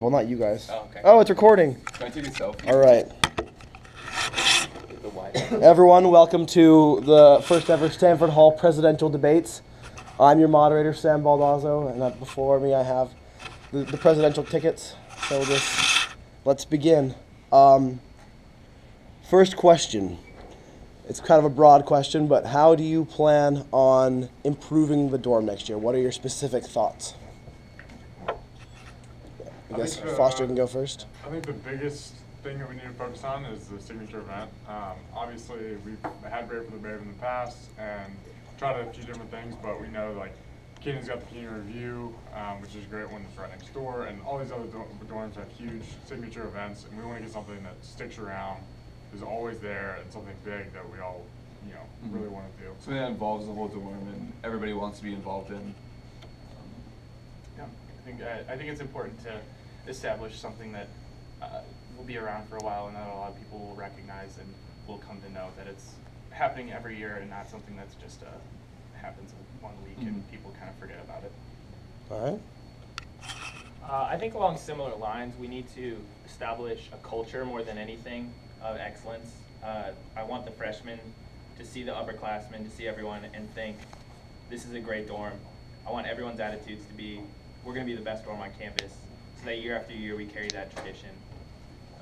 Well, not you guys. Oh, okay. Oh, it's recording. Can I take a selfie? All right. The wide. Everyone, welcome to the first ever Stanford Hall presidential debates. I'm your moderator, Sam Baldazzo, and before me I have the presidential tickets. So let's begin. First question. It's kind of a broad question, but how do you plan on improving the dorm next year? What are your specific thoughts? I guess Foster can go first. I think the biggest thing that we need to focus on is the signature event. Obviously, we've had Brave for the Brave in the past and tried a few different things, but we know like Keenan's got the Keenan Review, which is a great one that's right next door, and all these other dorms have huge signature events, and we want to get something that sticks around, is always there, and something big that we all, really want to do. Something that involves the whole dorm and everybody wants to be involved in. Yeah, I think it's important to establish something that will be around for a while and that a lot of people will recognize and will come to know that it's happening every year and not something that's just happens in 1 week and people kind of forget about it. All right. I think along similar lines, we need to establish a culture more than anything of excellence. I want the freshmen to see the upperclassmen, to see everyone and think, this is a great dorm. I want everyone's attitudes to be, we're going to be the best dorm on campus, so that year after year we carry that tradition,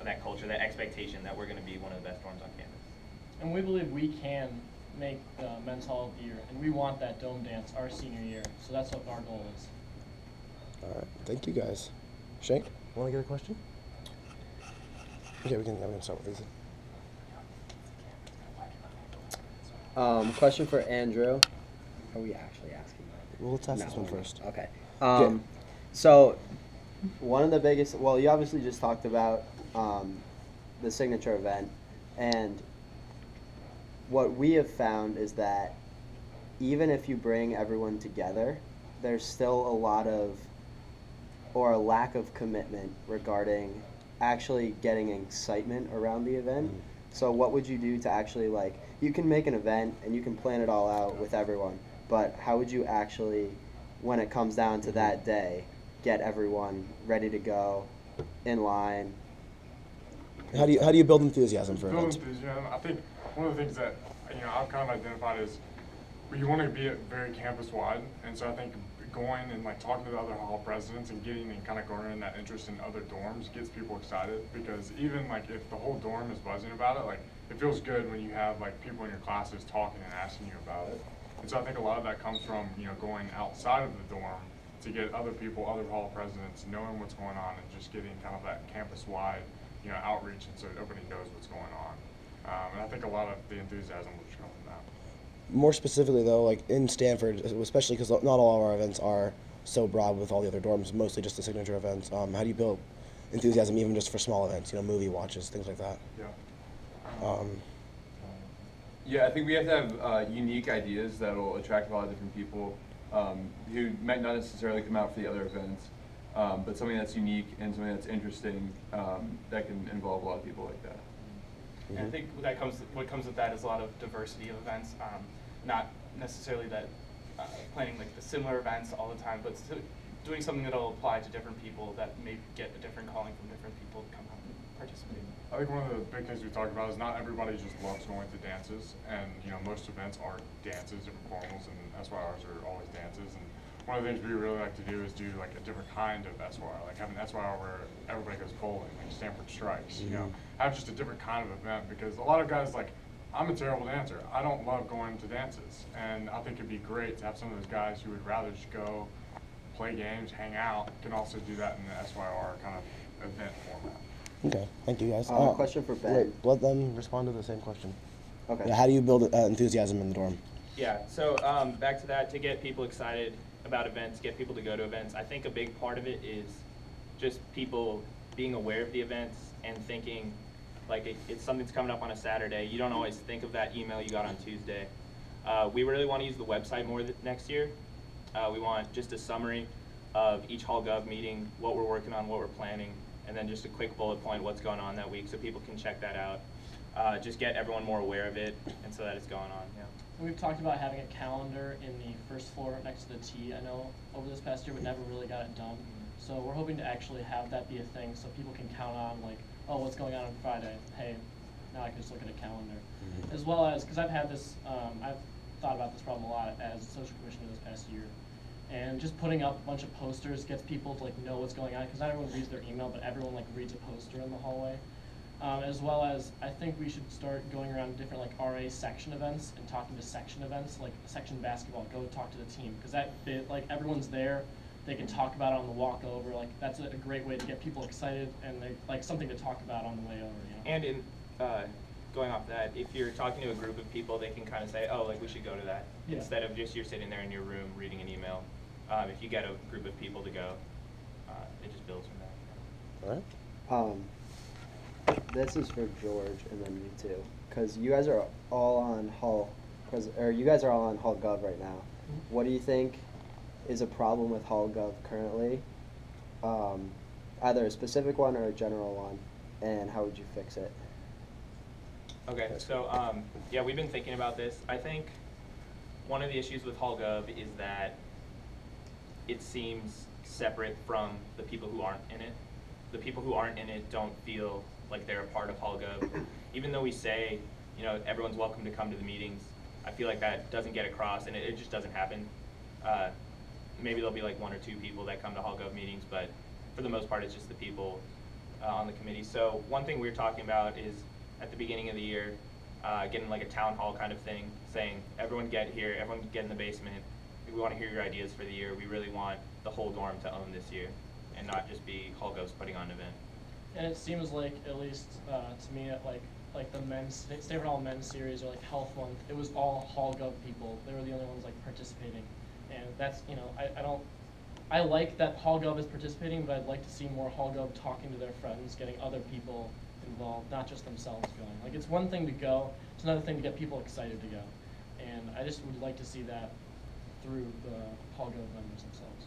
that culture, that expectation that we're going to be one of the best dorms on campus. And we believe we can make the men's hall of the year, and we want that dome dance our senior year. So that's what our goal is. All right. Thank you, guys. Shank, want to get a question? Okay, we can start with these. Question for Andrew. Are we actually asking that? Well, let's ask No, this one we're not. first. Okay. So, one of the biggest, well, you obviously just talked about the signature event, and what we have found is that even if you bring everyone together, there's still a lot of, or a lack of commitment regarding actually getting excitement around the event. So what would you do to actually, like, you can make an event and you can plan it all out with everyone, but how would you actually, when it comes down to that day, get everyone ready to go, in line? How do you build enthusiasm for Build events? enthusiasm. I think one of the things that I've kind of identified is you want to be very campus wide, and so I think going and like talking to the other hall presidents and getting and kind of garnering that interest in other dorms gets people excited, because even like if the whole dorm is buzzing about it, like it feels good when you have like people in your classes talking and asking you about it. And so I think a lot of that comes from going outside of the dorm to get other people, other hall presidents knowing what's going on and just getting kind of that campus wide outreach, and so everybody knows what's going on. And I think a lot of the enthusiasm will just come from that. More specifically, though, like in Stanford, especially because not all of our events are so broad with all the other dorms, mostly just the signature events. How do you build enthusiasm even just for small events, movie watches, things like that? Yeah. Yeah, I think we have to have unique ideas that will attract a lot of different people who might not necessarily come out for the other events, but something that's unique and something that's interesting that can involve a lot of people like that. And I think what comes with that is a lot of diversity of events, not necessarily that planning like the similar events all the time, but doing something that'll apply to different people that may get a different calling from different people to come out and participate. I think one of the big things we talked about is not everybody just loves going to dances, and most events are dances, different formals, and that's why ours are always dances. And one of the things we really like to do is do like a different kind of SYR, like have an SYR where everybody goes bowling, like Stanford Strikes. Have just a different kind of event, because a lot of guys, like, I'm a terrible dancer. I don't love going to dances, and I think it'd be great to have some of those guys who would rather just go play games, hang out, can also do that in the SYR kind of event format. Okay, thank you, guys. Question for Ben. Wait, let them respond to the same question. Okay. Yeah, how do you build enthusiasm in the dorm? Yeah, so back to that, to get people excited about events, get people to go to events, I think a big part of it is just people being aware of the events and thinking, like, it's something's coming up on a Saturday. You don't always think of that email you got on Tuesday. We really want to use the website more next year. We want just a summary of each Hall Gov meeting, what we're working on, what we're planning, and then just a quick bullet point what's going on that week so people can check that out. Just get everyone more aware of it and so that it's going on. Yeah. We've talked about having a calendar in the first floor next to the T, I know, over this past year, but never really got it done. So we're hoping to actually have that be a thing so people can count on, like, oh, what's going on Friday? Hey, now I can just look at a calendar. As well as, because I've had this, I've thought about this problem a lot as a social commissioner this past year. And just putting up a bunch of posters gets people to like know what's going on, because not everyone reads their email, but everyone like reads a poster in the hallway. As well as, I think we should start going around different like RA section events and talking to section events, like section basketball, go talk to the team, because that bit, like everyone's there, they can talk about it on the walk over, like that's a great way to get people excited and they, like something to talk about on the way over, you know? And in going off that, if you're talking to a group of people, they can kind of say, oh, like we should go to that, Yeah. instead of just you're sitting there in your room reading an email. If you get a group of people to go, it just builds from that. All right. This is for George and then you too, because you guys are all on Hall, you guys are all on Hall Gov right now. What do you think is a problem with Hall Gov currently? Either a specific one or a general one, and how would you fix it? Okay, so yeah, we've been thinking about this. I think one of the issues with Hall Gov is that it seems separate from the people who aren't in it. The people who aren't in it don't feel like they're a part of Hall Gov. Even though we say, you know, everyone's welcome to come to the meetings, I feel like that doesn't get across, and it just doesn't happen. Maybe there'll be like 1 or 2 people that come to Hall Gov meetings, but for the most part, it's just the people on the committee. So one thing we're talking about is at the beginning of the year, getting like a town hall kind of thing, saying everyone get here, everyone get in the basement. We want to hear your ideas for the year. We really want the whole dorm to own this year, and not just be Hall Gov's putting on an event. And it seems like, at least to me, like the men's Stanford Hall men's series or like Health Month, it was all Hall Gov people. They were the only ones like participating, and that's, you know, I like that Hall Gov is participating, but I'd like to see more Hall Gov talking to their friends, getting other people involved, not just themselves going. Like it's one thing to go, it's another thing to get people excited to go, and I just would like to see that through the Hall Gov members themselves.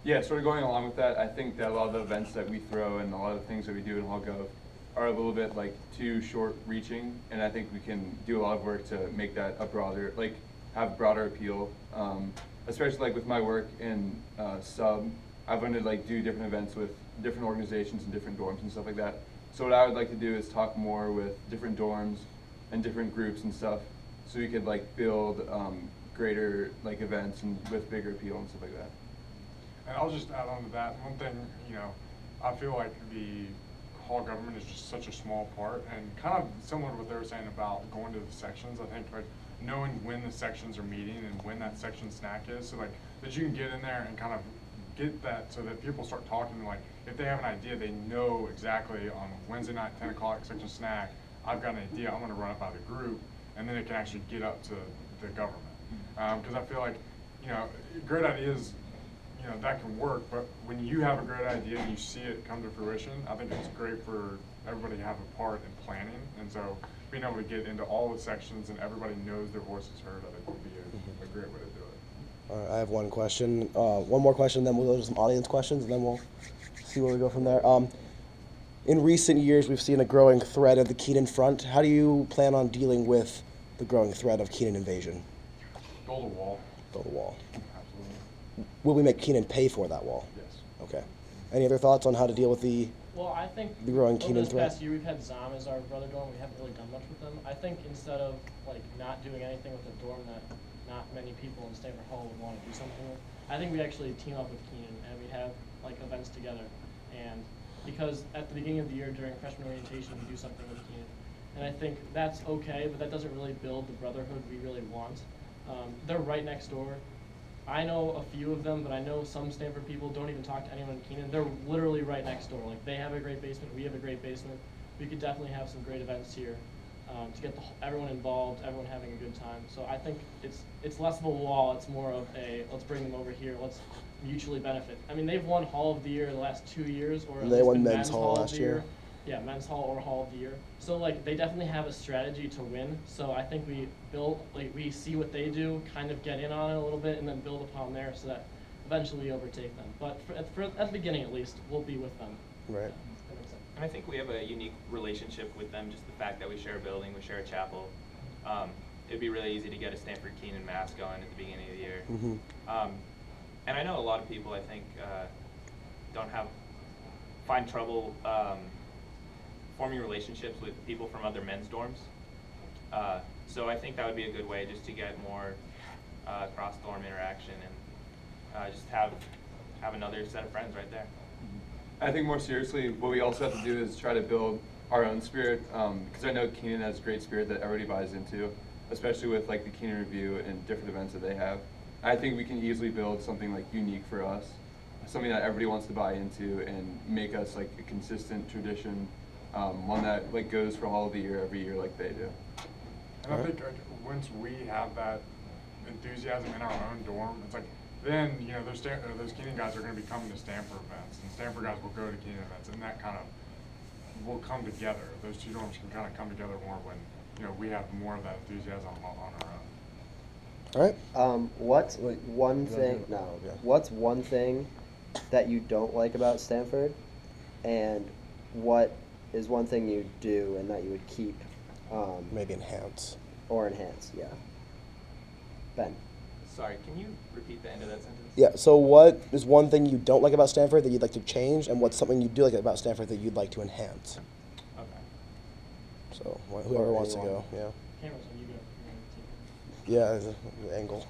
Yeah, sort of going along with that, I think that a lot of the events that we throw and a lot of the things that we do in Hall Gov are a little bit like too short reaching, and I think we can do a lot of work to make that a broader, like have broader appeal. Especially like with my work in sub, I've learned to like do different events with different organizations and different dorms and stuff like that. So what I would like to do is talk more with different dorms and different groups and stuff, so we could like build greater like events and with bigger appeal and stuff like that. And I'll just add on to that. One thing, you know, I feel like the hall government is just such a small part, and kind of similar to what they were saying about going to the sections. I think like knowing when the sections are meeting and when that section snack is, so like that you can get in there and kind of get that so that people start talking, like if they have an idea, they know exactly on Wednesday night, 10 o'clock, section snack, I've got an idea, I'm gonna run it by the group, and then it can actually get up to the government. Because I feel like, you know, great ideas, you know, that can work, but when you have a great idea and you see it come to fruition, I think it's great for everybody to have a part in planning, and so being able to get into all the sections and everybody knows their voice is heard, I think would be a great way to do it. All right, I have one question. One more question, then we'll go to some audience questions, and then we'll see where we go from there. In recent years, we've seen a growing threat of the Keenan front. How do you plan on dealing with the growing threat of Keenan invasion? Build a wall. Build a wall. Absolutely. Will we make Keenan pay for that wall? Yes. Okay. Any other thoughts on how to deal with the Well, I think the growing over Keenan this threat? past year we've had Zom as our brother dorm. We haven't really done much with them. I think instead of like not doing anything with a dorm that not many people in Stanford Hall would want to do something with, I think we actually team up with Keenan and we have like events together. And because at the beginning of the year during freshman orientation we do something with Keenan, and I think that's okay, but that doesn't really build the brotherhood we really want. They're right next door. I know a few of them, but I know some Stanford people don't even talk to anyone in Keenan. They're literally right next door. Like they have a great basement, we have a great basement. We could definitely have some great events here to get everyone involved, everyone having a good time. So I think it's less of a wall, it's more of a let's bring them over here, let's mutually benefit. I mean, they've won Hall of the Year the last 2 years, or at They least won been Men's Hall last year. Yeah, Men's Hall or Hall of the Year. So like they definitely have a strategy to win. So I think we we see what they do, kind of get in on it a little bit, and then build upon there so that eventually we overtake them. But at the beginning at least, we'll be with them. Right. That makes sense. And I think we have a unique relationship with them, just the fact that we share a building, we share a chapel. It'd be really easy to get a Stanford Keenan mass going at the beginning of the year. Mm-hmm. And I know a lot of people, I think, find trouble forming relationships with people from other men's dorms. So I think that would be a good way just to get more cross-dorm interaction and just have another set of friends right there. I think more seriously, what we also have to do is try to build our own spirit, because I know Keenan has great spirit that everybody buys into, especially with like the Keenan Review and different events that they have. I think we can easily build something like unique for us, something that everybody wants to buy into and make us like a consistent tradition, one that like goes for all of the year, every year like they do. And I think once we have that enthusiasm in our own dorm, it's like, then, you know, those Keenan guys are going to be coming to Stanford events, and Stanford guys will go to Keenan events, and that kind of will come together. Those two dorms can kind of come together more when, you know, we have more of that enthusiasm on our own. All right. What's Wait, one you wanna thing? do it? No. Yeah. What's one thing that you don't like about Stanford, and what is one thing you do and that you would keep, Maybe enhance. or enhance? Yeah. Ben. Sorry, can you repeat the end of that sentence? Yeah. So, what is one thing you don't like about Stanford that you'd like to change, and what's something you do like about Stanford that you'd like to enhance? Okay. So, whoever wants to go. Anyone. Yeah. Cameras, when you go. You wanna take it? Yeah. The angle.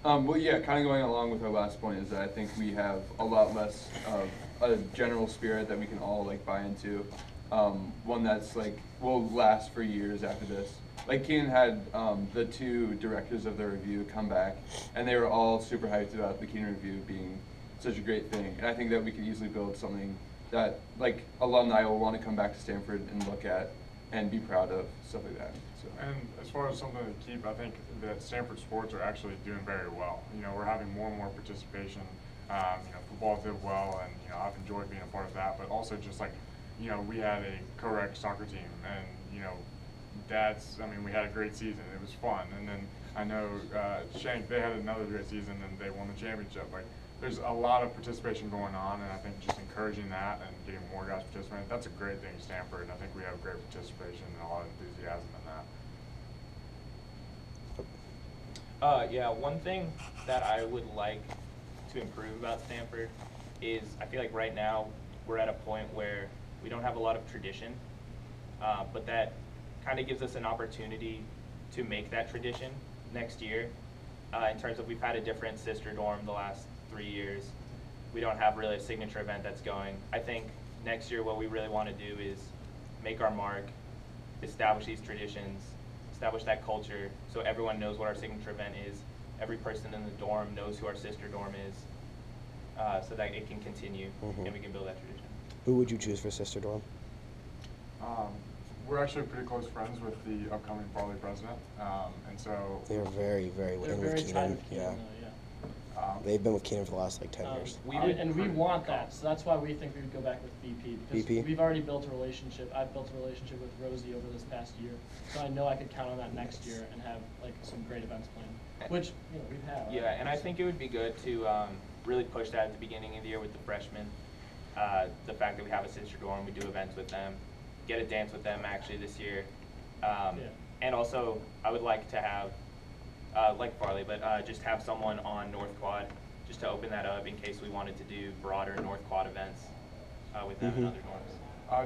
Well, yeah, kind of going along with our last point is that I think we have a lot less of a general spirit that we can all like buy into. One that's like will last for years after this. Like Keenan had the two directors of the review come back, and they were all super hyped about the Keenan Review being such a great thing. And I think that we could easily build something that like alumni will want to come back to Stanford and look at and be proud of, stuff like that. So. And as far as something to keep, I think that Stanford sports are actually doing very well. You know, we're having more and more participation. You know, football did well, and you know, I've enjoyed being a part of that. But also just like, you know, we had a co-rec soccer team, and you know, we had a great season. It was fun. And then I know Shank, they had another great season, and they won the championship. Like, there's a lot of participation going on, and I think just encouraging that and getting more guys participating, that's a great thing at Stanford, and I think we have great participation and a lot of enthusiasm in that. Yeah, one thing that I would like to improve about Stanford is I feel like right now we're at a point where we don't have a lot of tradition, but that kind of gives us an opportunity to make that tradition next year. In terms of we've had a different sister dorm the last 3 years. We don't have really a signature event that's going. I think next year what we really want to do is make our mark, establish these traditions, establish that culture so everyone knows what our signature event is. Every person in the dorm knows who our sister dorm is, so that it can continue and we can build that tradition. Who would you choose for sister dorm? We're actually pretty close friends with the upcoming Farley president, and so They're very, very They're in very with tied Keenan. with Keenan, Yeah. though, yeah. They've been with Keenan for the last like 10 years. And we want that, so that's why we think we would go back with VP, because VP? we've already built a relationship. I've built a relationship with Rosie over this past year, so I know I could count on that next year and have like some great events planned, which, you know, we've had. Yeah, and I think it would be good to really push that at the beginning of the year with the freshmen. The fact that we have a sister dorm, we do events with them, get a dance with them actually this year. And also, I would like to have, like Farley, but just have someone on North Quad, just to open that up in case we wanted to do broader North Quad events with them and other dorms.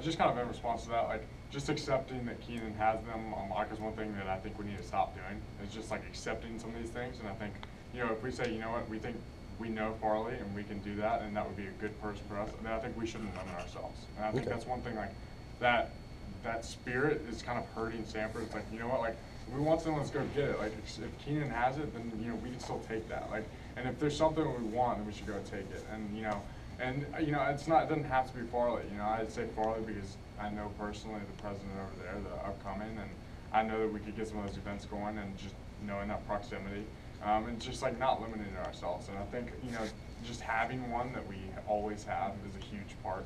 just kind of in response to that, like just accepting that Keenan has them on lock is one thing that I think we need to stop doing. It's just like accepting some of these things, and I think, you know, if we say, you know what, we think we know Farley and we can do that, and that would be a good person for us, then I think we shouldn't limit ourselves. And I think that's one thing, like that spirit is kind of hurting Stanford. It's like, you know what, like we want someone, let's go get it. Like if Keenan has it, then you know we can still take that. Like, and if there's something we want, then we should go take it. And you know, it doesn't have to be Farley. You know, I'd say Farley because I know personally the president over there, the upcoming, and I know that we could get some of those events going, and just in that proximity, and just like not limiting ourselves. And I think, you know, just having one that we always have is a huge part.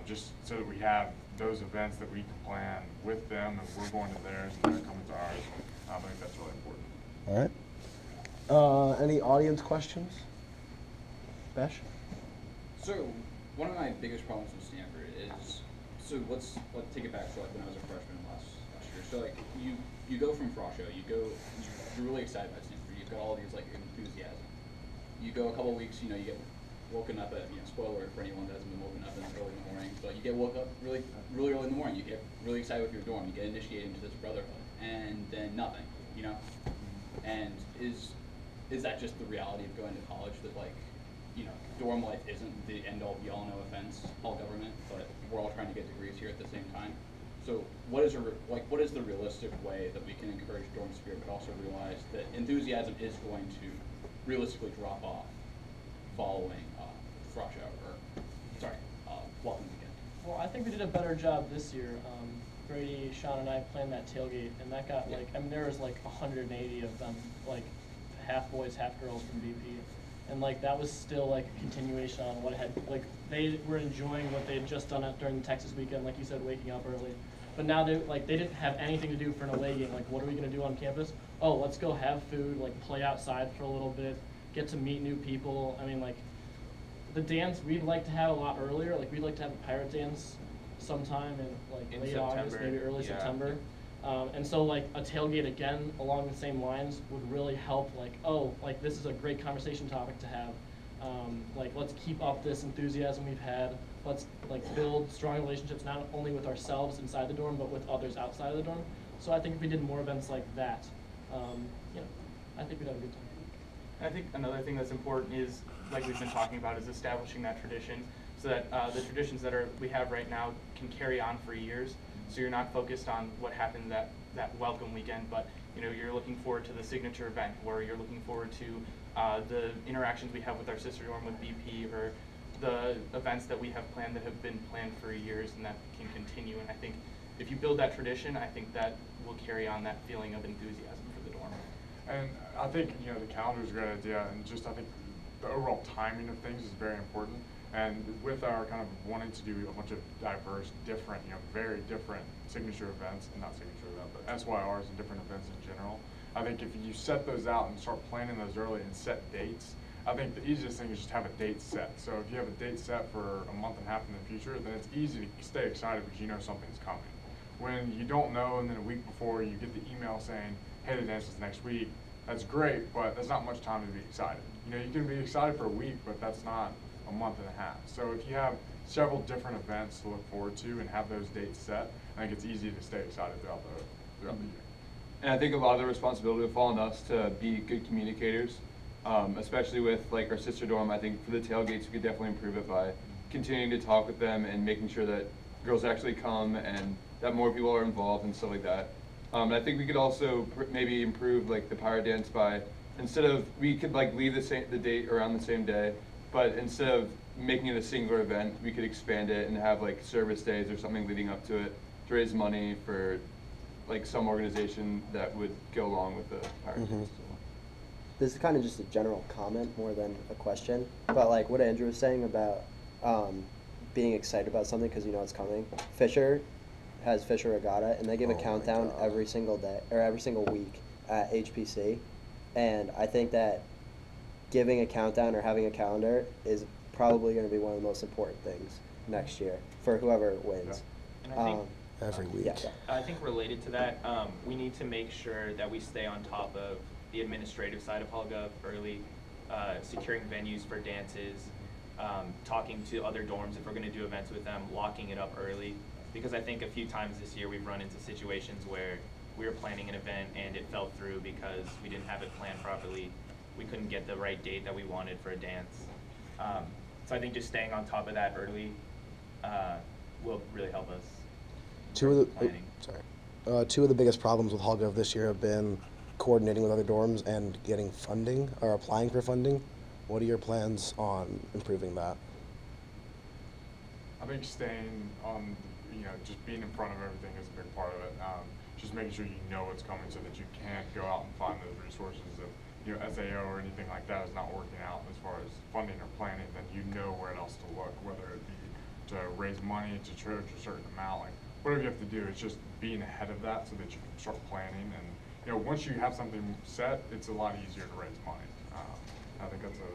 Just so that we have those events that we can plan with them, and we're going to theirs and they're coming to ours. I think that's really important. All right. Any audience questions? Besh? So, one of my biggest problems with Stanford is, so let's take it back to like when I was a freshman last year. So like you go from Frost Show, you're really excited about Stanford. You've got all these like enthusiasm. You go a couple weeks, you know, you get woken up at, spoiler alert for anyone that hasn't been woken up early in the morning, but you get woke up really early in the morning. You get really excited with your dorm. You get initiated into this brotherhood, and then nothing, And is that just the reality of going to college, that dorm life isn't the end all be all, no offense, all government, but we're all trying to get degrees here at the same time. So what is the realistic way that we can encourage dorm spirit, but also realize that enthusiasm is going to realistically drop off following welcome weekend? Well, I think we did a better job this year. Brady, Sean, and I planned that tailgate, and that got there was 180 of them, half boys, half girls from BP. And that was still a continuation on what had, they were enjoying what they had just done during the Texas weekend, like you said, waking up early. But now they didn't have anything to do for an away game. What are we gonna do on campus? Oh, let's go have food, play outside for a little bit, get to meet new people. I mean, the dance we'd like to have a lot earlier. We'd like to have a pirate dance sometime in late September. August, maybe early September. And so a tailgate again along the same lines would really help this is a great conversation topic to have. Let's keep up this enthusiasm we've had. Let's build strong relationships not only with ourselves inside the dorm but with others outside of the dorm. So I think if we did more events like that, I think we'd have a good time. I think another thing that's important is, like we've been talking about, is establishing that tradition so that the traditions that we have right now can carry on for years. So you're not focused on what happened that welcome weekend, but you're looking forward to the signature event, or you're looking forward to the interactions we have with our sister dorm with BP, or the events that we have planned that have been planned for years and that can continue. And I think if you build that tradition, I think that will carry on that feeling of enthusiasm for the dorm. And I think, the calendar is a great idea, and I think the overall timing of things is very important. And with our kind of wanting to do a bunch of diverse, different, very different signature events, not signature events, but SYRs and different events in general, I think if you set those out and start planning those early and set dates, I think the easiest thing is just have a date set. So if you have a date set for a month and a half in the future, then it's easy to stay excited because something's coming. When you don't know, and then a week before you get the email saying, hey, the dance is next week, that's great, but that's not much time to be excited. You can be excited for a week, but that's not a month and a half. So if you have several different events to look forward to and have those dates set, I think it's easy to stay excited throughout the year. And I think a lot of the responsibility will fall on us to be good communicators, especially with our sister dorm. I think for the tailgates, we could definitely improve it by continuing to talk with them and making sure that girls actually come and that more people are involved and stuff like that. And I think we could also maybe improve the pirate dance by, instead of, we could leave the date around the same day, but instead of making it a singular event, we could expand it and have service days or something leading up to it to raise money for some organization that would go along with the pirate dance. This is kind of just a general comment more than a question, but what Andrew was saying about being excited about something because it's coming. Fisher has Fisher Regatta, and they give a countdown every single day or every single week at HPC, and I think that giving a countdown or having a calendar is probably going to be one of the most important things next year for whoever wins. And I think Every week. Yeah. I think related to that, we need to make sure that we stay on top of the administrative side of HallGov early, securing venues for dances, talking to other dorms if we're going to do events with them, locking it up early. Because I think a few times this year we've run into situations where we were planning an event and it fell through because we didn't have it planned properly. We couldn't get the right date that we wanted for a dance. So I think just staying on top of that early will really help us. Two of the biggest problems with HallGov this year have been coordinating with other dorms and getting funding or applying for funding. What are your plans on improving that? I think staying on, just being in front of everything is a big part of it. Just making sure you know what's coming so that you can't go out and find those resources. If SAO or anything like that is not working out as far as funding or planning, then you know where else to look, whether it be to raise money, to charge a certain amount. Whatever you have to do, it's just being ahead of that so that you can start planning. And once you have something set, it's a lot easier to raise money. I think that's a